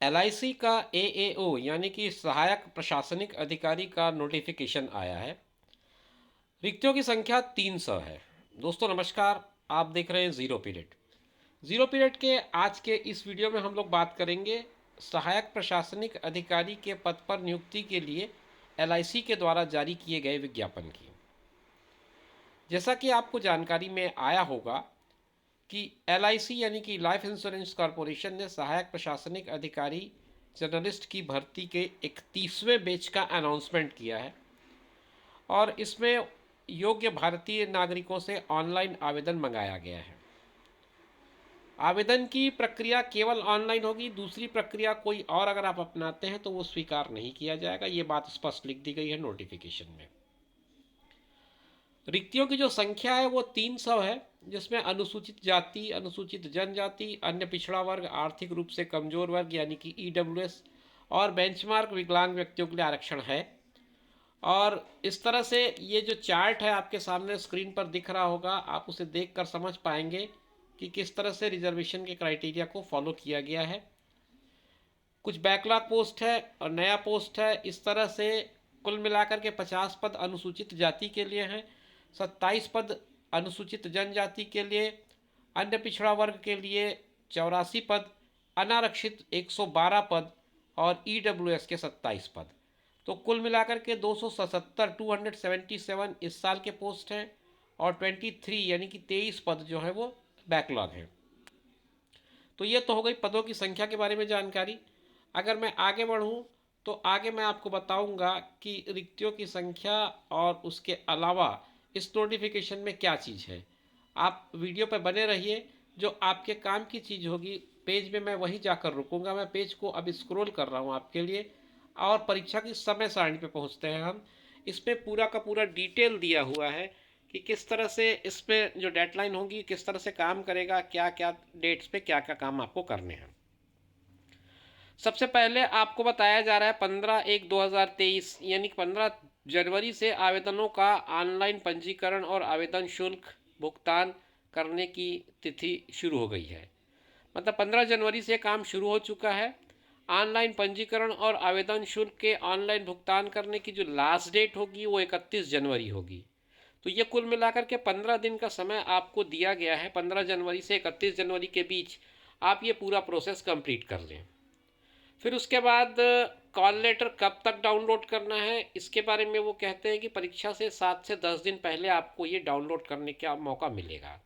LIC का AAO यानी कि सहायक प्रशासनिक अधिकारी का नोटिफिकेशन आया है। रिक्तियों की संख्या 300 है। दोस्तों नमस्कार, आप देख रहे हैं ज़ीरो पीरियड। ज़ीरो पीरियड के आज के इस वीडियो में हम लोग बात करेंगे सहायक प्रशासनिक अधिकारी के पद पर नियुक्ति के लिए एलआईसी के द्वारा जारी किए गए विज्ञापन की। जैसा कि आपको जानकारी में आया होगा कि एलआईसी यानी कि लाइफ इंश्योरेंस कॉरपोरेशन ने सहायक प्रशासनिक अधिकारी जर्नलिस्ट की भर्ती के 31वें बैच का अनाउंसमेंट किया है और इसमें योग्य भारतीय नागरिकों से ऑनलाइन आवेदन मंगाया गया है। आवेदन की प्रक्रिया केवल ऑनलाइन होगी, दूसरी प्रक्रिया कोई और अगर आप अपनाते हैं तो वो स्वीकार नहीं किया जाएगा। ये बात स्पष्ट लिख दी गई है नोटिफिकेशन में। रिक्तियों की जो संख्या है वो 300 है, जिसमें अनुसूचित जाति, अनुसूचित जनजाति, अन्य पिछड़ा वर्ग, आर्थिक रूप से कमजोर वर्ग यानी कि ईडब्ल्यूएस और बेंचमार्क विकलांग व्यक्तियों के लिए आरक्षण है। और इस तरह से ये जो चार्ट है आपके सामने स्क्रीन पर दिख रहा होगा, आप उसे देखकर समझ पाएंगे कि किस तरह से रिजर्वेशन के क्राइटेरिया को फॉलो किया गया है। कुछ बैकलॉग पोस्ट है और नया पोस्ट है। इस तरह से कुल मिलाकर के 50 पद अनुसूचित जाति के लिए हैं, 27 पद अनुसूचित जनजाति के लिए, अन्य पिछड़ा वर्ग के लिए 84 पद, अनारक्षित 112 पद और ईडब्ल्यूएस के 27 पद। तो कुल मिलाकर के 277 इस साल के पोस्ट हैं और 23 यानी कि 23 पद जो है वो बैकलॉग हैं। तो ये तो हो गई पदों की संख्या के बारे में जानकारी। अगर मैं आगे बढ़ूँ तो आगे मैं आपको बताऊंगा कि रिक्तियों की संख्या और उसके अलावा इस नोटिफिकेशन में क्या चीज़ है। आप वीडियो पर बने रहिए, जो आपके काम की चीज़ होगी पेज में मैं वहीं जाकर रुकूंगा। मैं पेज को अब स्क्रॉल कर रहा हूँ आपके लिए। और परीक्षा की समय सारणी पे पहुँचते हैं हम। इसमें पूरा का पूरा डिटेल दिया हुआ है कि किस तरह से इसमें जो डेडलाइन होगी किस तरह से काम करेगा, क्या क्या डेट्स पे क्या क्या काम आपको करने हैं। सबसे पहले आपको बताया जा रहा है 15/1/2023 यानी 15 जनवरी से आवेदनों का ऑनलाइन पंजीकरण और आवेदन शुल्क भुगतान करने की तिथि शुरू हो गई है। मतलब 15 जनवरी से काम शुरू हो चुका है। ऑनलाइन पंजीकरण और आवेदन शुल्क के ऑनलाइन भुगतान करने की जो लास्ट डेट होगी वो 31 जनवरी होगी। तो ये कुल मिलाकर के 15 दिन का समय आपको दिया गया है। 15 जनवरी से 31 जनवरी के बीच आप ये पूरा प्रोसेस कंप्लीट कर लें। फिर उसके बाद कॉल लेटर कब तक डाउनलोड करना है, इसके बारे में वो कहते हैं कि परीक्षा से 7 से 10 दिन पहले आपको ये डाउनलोड करने का मौका मिलेगा।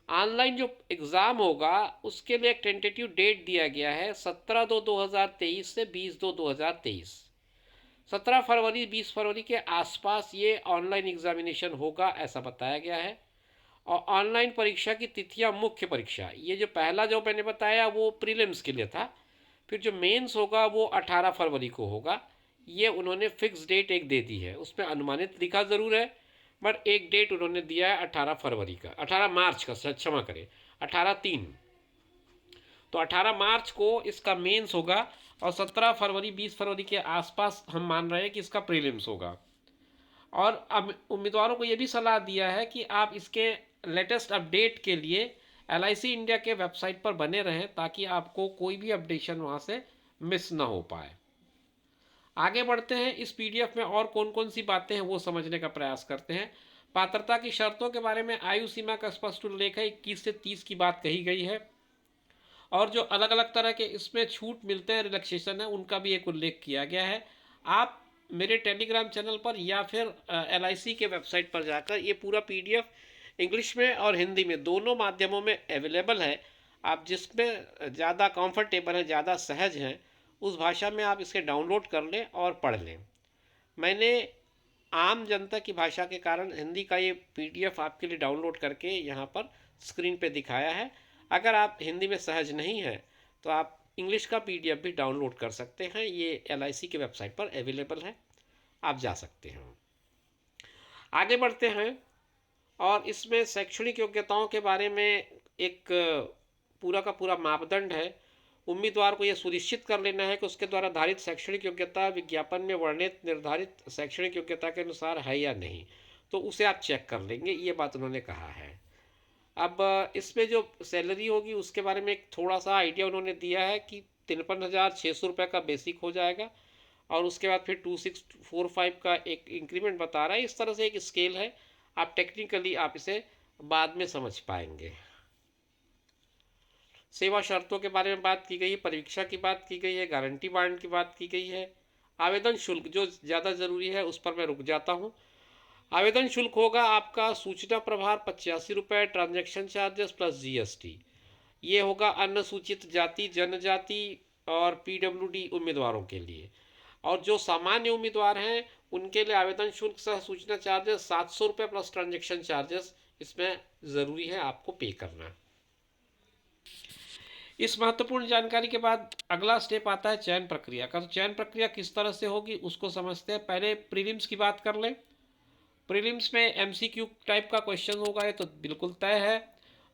ऑनलाइन जो एग्ज़ाम होगा उसके लिए एक टेंटेटिव डेट दिया गया है 17/2/2023 से 20/2/2023। 17 फरवरी 20 फरवरी के आसपास ये ऑनलाइन एग्जामिनेशन होगा ऐसा बताया गया है। और ऑनलाइन परीक्षा की तिथियां, मुख्य परीक्षा, ये जो पहला जो मैंने बताया वो प्रीलिम्स के लिए था। फिर जो मेंस होगा वो 18 फरवरी को होगा। ये उन्होंने फिक्स डेट एक दे दी है, उसमें अनुमानित लिखा ज़रूर है बट एक डेट उन्होंने दिया है 18 फरवरी का, 18 मार्च का, क्षमा करें, 18/3। तो 18 मार्च को इसका मेंस होगा और 17 फरवरी 20 फरवरी के आसपास हम मान रहे हैं कि इसका प्रीलिम्स होगा। और अब उम्मीदवारों को ये भी सलाह दिया है कि आप इसके लेटेस्ट अपडेट के लिए एलआईसी इंडिया के वेबसाइट पर बने रहें ताकि आपको कोई भी अपडेशन वहाँ से मिस ना हो पाए। आगे बढ़ते हैं, इस पीडीएफ में और कौन कौन सी बातें हैं वो समझने का प्रयास करते हैं। पात्रता की शर्तों के बारे में आयु सीमा का स्पष्ट उल्लेख है, 21 से 30 की बात कही गई है। और जो अलग अलग तरह के इसमें छूट मिलते हैं, रिलैक्सेशन है, उनका भी एक उल्लेख किया गया है। आप मेरे टेलीग्राम चैनल पर या फिर एलआईसी के वेबसाइट पर जाकर ये पूरा पीडीएफ इंग्लिश में और हिंदी में दोनों माध्यमों में अवेलेबल है। आप जिसमें ज़्यादा कंफर्टेबल है, ज़्यादा सहज हैं, उस भाषा में आप इसे डाउनलोड कर लें और पढ़ लें। मैंने आम जनता की भाषा के कारण हिंदी का ये पीडीएफ आपके लिए डाउनलोड करके यहाँ पर स्क्रीन पे दिखाया है। अगर आप हिंदी में सहज नहीं हैं तो आप इंग्लिश का पीडीएफ भी डाउनलोड कर सकते हैं। ये एलआईसी के वेबसाइट पर अवेलेबल है, आप जा सकते हैं। आगे बढ़ते हैं और इसमें शैक्षणिक योग्यताओं के बारे में एक पूरा का पूरा मापदंड है। उम्मीदवार को यह सुनिश्चित कर लेना है कि उसके द्वारा धारित शैक्षणिक योग्यता विज्ञापन में वर्णित निर्धारित शैक्षणिक योग्यता के अनुसार है या नहीं, तो उसे आप चेक कर लेंगे, ये बात उन्होंने कहा है। अब इसमें जो सैलरी होगी उसके बारे में एक थोड़ा सा आइडिया उन्होंने दिया है कि 53,600 रुपये का बेसिक हो जाएगा, और उसके बाद फिर 2645 का एक इंक्रीमेंट बता रहा है। इस तरह से एक स्केल है, आप टेक्निकली आप इसे बाद में समझ पाएंगे। सेवा शर्तों के बारे में बात की गई है, परीक्षा की बात की गई है, गारंटी बांड की बात की गई है। आवेदन शुल्क जो ज़्यादा ज़रूरी है उस पर मैं रुक जाता हूँ। आवेदन शुल्क होगा आपका सूचना प्रभार 85 रुपये, ट्रांजैक्शन चार्जेस प्लस जीएसटी। ये होगा अनुसूचित जाति जनजाति और पीडब्ल्यूडी उम्मीदवारों के लिए। और जो सामान्य उम्मीदवार हैं उनके लिए आवेदन शुल्क सह सूचना चार्जेस 700 रुपये प्लस ट्रांजैक्शन चार्जेस इसमें ज़रूरी है आपको पे करना। इस महत्वपूर्ण जानकारी के बाद अगला स्टेप आता है चयन प्रक्रिया का। तो चयन प्रक्रिया किस तरह से होगी उसको समझते हैं। पहले प्रीलिम्स की बात कर लें। प्रीलिम्स में एमसीक्यू टाइप का क्वेश्चन होगा, ये तो बिल्कुल तय है।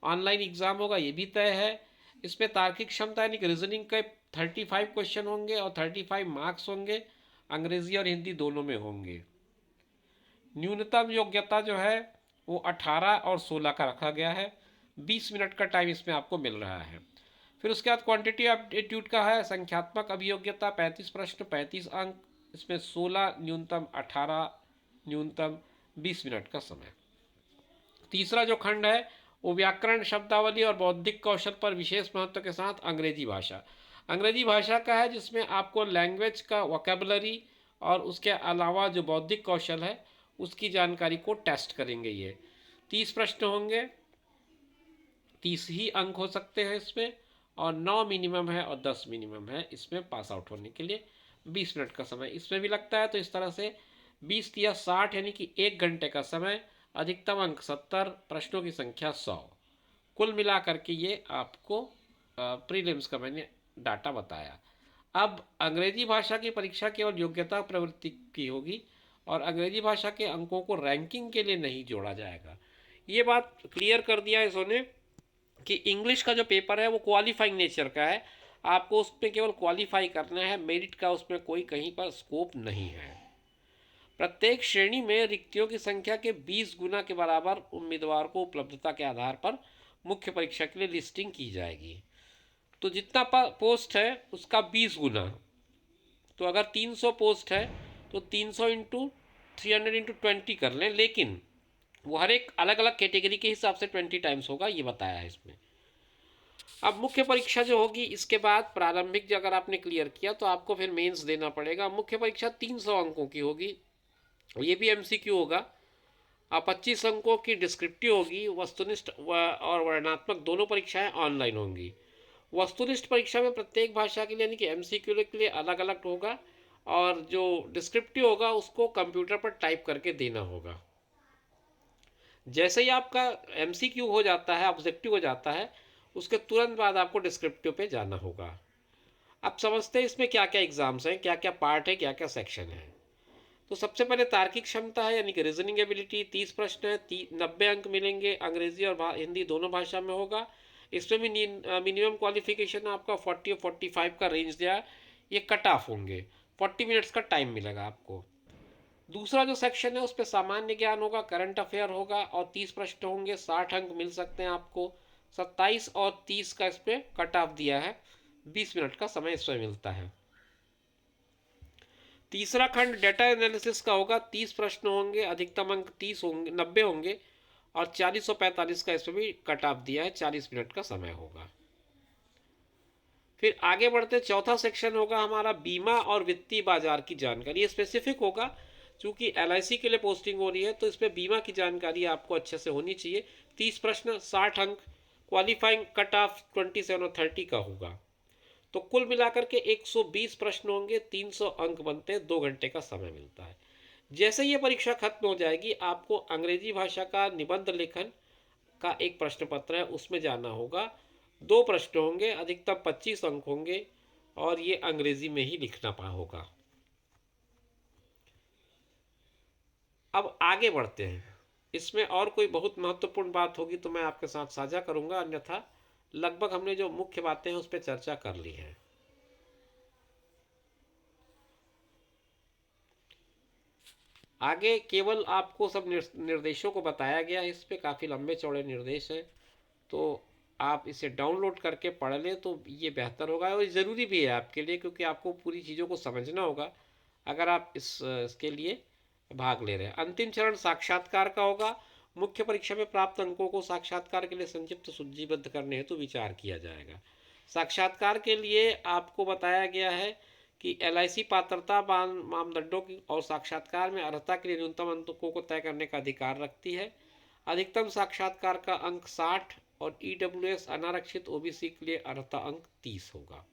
ऑनलाइन एग्ज़ाम होगा, ये भी तय है। इसमें तार्किक क्षमता यानी कि रीजनिंग के 35 क्वेश्चन होंगे और 35 मार्क्स होंगे। अंग्रेजी और हिंदी दोनों में होंगे। न्यूनतम योग्यता जो है वो 18 और 16 का रखा गया है। 20 मिनट का टाइम इसमें आपको मिल रहा है। फिर उसके बाद क्वांटिटी एप्टीट्यूड का है, संख्यात्मक अभियोग्यता 35 प्रश्न 35 अंक, इसमें 16 न्यूनतम 18 न्यूनतम 20 मिनट का समय। तीसरा जो खंड है वो व्याकरण शब्दावली और बौद्धिक कौशल पर विशेष महत्व के साथ अंग्रेजी भाषा। अंग्रेजी भाषा का है जिसमें आपको लैंग्वेज का वोकेबलरी और उसके अलावा जो बौद्धिक कौशल है उसकी जानकारी को टेस्ट करेंगे। ये 30 प्रश्न होंगे, 30 ही अंक हो सकते हैं इसमें, और 9 मिनिमम है और 10 मिनिमम है इसमें पास आउट होने के लिए। 20 मिनट का समय इसमें भी लगता है। तो इस तरह से 20 या 60 यानी कि 1 घंटे का समय, अधिकतम अंक 70, प्रश्नों की संख्या 100। कुल मिला करके ये आपको प्रीलिम्स का मैंने डाटा बताया। अब अंग्रेजी भाषा की परीक्षा केवल योग्यता प्रवृत्ति की होगी और अंग्रेजी भाषा के अंकों को रैंकिंग के लिए नहीं जोड़ा जाएगा। ये बात क्लियर कर दिया है इन्होंने कि इंग्लिश का जो पेपर है वो क्वालिफाइंग नेचर का है, आपको उसमें केवल क्वालिफाई करना है, मेरिट का उसमें कोई कहीं पर स्कोप नहीं है। प्रत्येक श्रेणी में रिक्तियों की संख्या के 20 गुना के बराबर उम्मीदवार को उपलब्धता के आधार पर मुख्य परीक्षा के लिए लिस्टिंग की जाएगी। तो जितना पोस्ट है उसका 20 गुना। तो अगर 300 पोस्ट है तो 300 इंटू 300 इंटू 20 कर लें, लेकिन वो हर एक अलग अलग कैटेगरी के हिसाब से 20 टाइम्स होगा, ये बताया है इसमें। अब मुख्य परीक्षा जो होगी इसके बाद प्रारंभिक जो अगर आपने क्लियर किया तो आपको फिर मेंस देना पड़ेगा। मुख्य परीक्षा 300 अंकों की होगी, ये भी एमसीक्यू होगा। 25 अंकों की डिस्क्रिप्टिव होगी। वस्तुनिष्ठ और वर्णनात्मक दोनों परीक्षाएं ऑनलाइन होंगी। वस्तुनिष्ठ परीक्षा में प्रत्येक भाषा के लिए यानी कि एमसीक्यू के लिए अलग अलग होगा, और जो डिस्क्रिप्टिव होगा उसको कंप्यूटर पर टाइप करके देना होगा। जैसे ही आपका एमसीक्यू हो जाता है, ऑब्जेक्टिव हो जाता है, उसके तुरंत बाद आपको डिस्क्रिप्टिव पे जाना होगा। अब समझते हैं इसमें क्या क्या एग्जाम्स हैं, क्या क्या पार्ट है, क्या क्या सेक्शन है। तो सबसे पहले तार्किक क्षमता है यानी कि रीजनिंग एबिलिटी। 30 प्रश्न है, 90 अंक मिलेंगे, अंग्रेजी और हिंदी दोनों भाषा में होगा। इसमें भी मिनिमम क्वालिफिकेशन आपका 40 और 45 का रेंज दिया है। ये कट ऑफ होंगे, 40 मिनट्स का टाइम मिलेगा आपको। दूसरा जो सेक्शन है उस पर सामान्य ज्ञान होगा, करंट अफेयर होगा, और 30 प्रश्न होंगे, 60 अंक मिल सकते हैं आपको। 27 और 30 का इस पर कट ऑफ दिया है, 20 मिनट का समय इसमें मिलता है। तीसरा खंड डेटा एनालिसिस का होगा, 30 प्रश्न होंगे, अधिकतम अंक 30 होंगे, 90 होंगे, और 40 और 45 का इसमें भी कट ऑफ दिया है, 40 मिनट का समय होगा। फिर आगे बढ़ते चौथा सेक्शन होगा हमारा बीमा और वित्तीय बाजार की जानकारी। ये स्पेसिफिक होगा क्योंकि एलआईसी के लिए पोस्टिंग हो रही है, तो इसमें बीमा की जानकारी आपको अच्छे से होनी चाहिए। 30 प्रश्न, 60 अंक, क्वालिफाइंग कट ऑफ 27 और 30 का होगा। तो कुल मिलाकर के 120 प्रश्न होंगे, 300 अंक बनते हैं, 2 घंटे का समय मिलता है। जैसे ये परीक्षा खत्म हो जाएगी आपको अंग्रेजी भाषा का निबंध लेखन का एक प्रश्न पत्र है उसमें जाना होगा। 2 प्रश्न होंगे, अधिकतम 25 अंक होंगे, और ये अंग्रेजी में ही लिखना होगा। अब आगे बढ़ते हैं। इसमें और कोई बहुत महत्वपूर्ण बात होगी तो मैं आपके साथ साझा करूंगा, अन्यथा लगभग हमने जो मुख्य बातें हैं उस पर चर्चा कर ली है। आगे केवल आपको सब निर्देशों को बताया गया है, इस पे काफ़ी लंबे चौड़े निर्देश हैं, तो आप इसे डाउनलोड करके पढ़ लें तो ये बेहतर होगा, और ज़रूरी भी है आपके लिए, क्योंकि आपको पूरी चीज़ों को समझना होगा अगर आप इसके लिए भाग ले रहे हैं। अंतिम चरण साक्षात्कार का होगा। मुख्य परीक्षा में प्राप्त अंकों को साक्षात्कार के लिए संक्षिप्त सूचीबद्ध करने हेतु विचार किया जाएगा। साक्षात्कार के लिए आपको बताया गया है कि LIC पात्रता मानदंडों की और साक्षात्कार में अर्हता के लिए न्यूनतम अंकों को तय करने का अधिकार रखती है। अधिकतम साक्षात्कार का अंक 60 और EWS अनारक्षित OBC के लिए अर्हता अंक 30 होगा।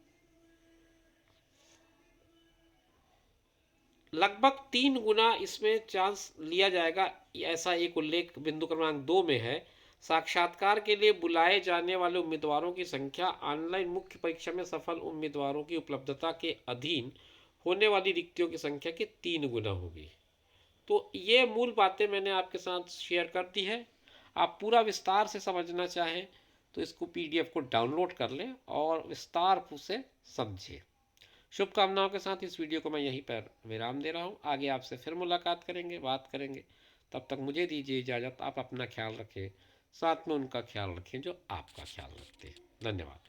लगभग 3 गुना इसमें चांस लिया जाएगा, ऐसा एक उल्लेख बिंदु क्रमांक 2 में है। साक्षात्कार के लिए बुलाए जाने वाले उम्मीदवारों की संख्या ऑनलाइन मुख्य परीक्षा में सफल उम्मीदवारों की उपलब्धता के अधीन होने वाली रिक्तियों की संख्या के 3 गुना होगी। तो ये मूल बातें मैंने आपके साथ शेयर कर दी है। आप पूरा विस्तार से समझना चाहें तो इसको PDF को डाउनलोड कर लें और विस्तार से समझें। शुभकामनाओं के साथ इस वीडियो को मैं यहीं पर विराम दे रहा हूँ। आगे आपसे फिर मुलाकात करेंगे, बात करेंगे। तब तक मुझे दीजिए इजाज़त। आप अपना ख्याल रखें, साथ में उनका ख्याल रखें जो आपका ख्याल रखते हैं। धन्यवाद।